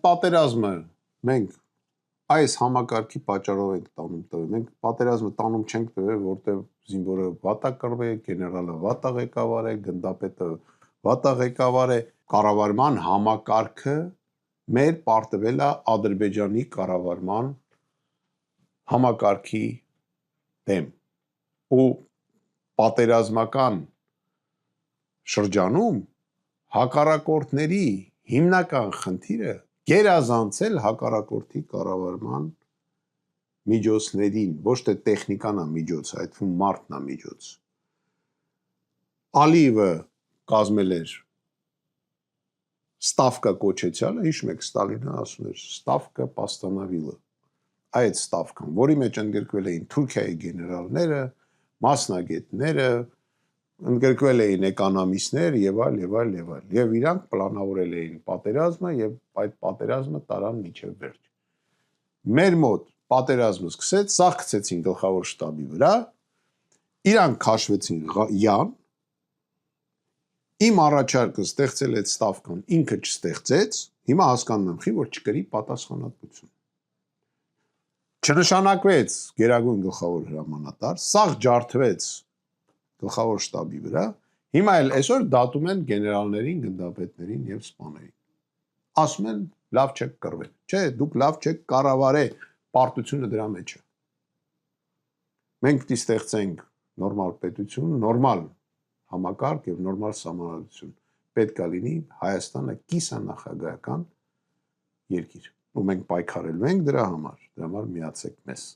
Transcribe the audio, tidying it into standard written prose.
Պատերազմը մենք այս համակարգի պատճառով ենք տանում տվել։ Մենք պատերազմը տանում չենք տվել, որտեղ զինվորը վատա կռվե, գեներալը վատա ղեկավար է, գնդապետը վատա ղեկավար է, կառավարման համակարգը մեր պարտվել է Ադրբեջանի կառավարման համակարգի դեմ ու պատերազմական շրջանում հակառակորդների հիմնական խնդիրը գերազանցել հակառակորդի կառավարման միջոցներին, ոչ թե տեխնիկան է միջոցը, այդ թվում մարդն է միջոց։ Ալիևը կազմել էր Ստավկա կոչեցյալը, հիշում եք, Ստալինը ասում էր Ստավկա պաստանավիլը, այդ Ստավկան, որի մեջ ընդգրկվել էին Թուրքիայի գեներալները, մասնագետները, ընդգրկվել էին էկոնոմիստներ եւ այլ եւ այլ եւ այլ, եւ իրանք պլանավորել էին պատերազմը եւ այդ պատերազմը տարան մինչեւ վերջ։ Մեր մոտ պատերազմը սկսեց, սաղ գցեցին գլխավոր շտաբի վրա, իրանք քաշվեցին յան, իմ առաջարկը ստեղծել այդ Ստավկան ինքը չստեղծեց, հիմա հասկանում եմ, որ չկրի պատասխանատվություն։ Չնշանակվեց գերագույն գլխավոր հրամանատար, սաղ ջարդվեց գլխավոր շտաբի վրա, հիմա էլ այսօր դատում են գեներալներին, գնդապետներին եւ սպաներին։ Ասում են լավ չեք կռվել։ Չէ, դուք լավ չեք կառավարել, պարտությունը դրա մեջ է։ Մենք պիտի ստեղծենք նորմալ պետություն, նորմալ համակարգ եւ նորմալ սահմանադրություն։ Պետք է լինի Հայաստանը կիսանախագահական երկիր։ Ու մենք պայքարելու ենք դրա համար միացեք մեզ։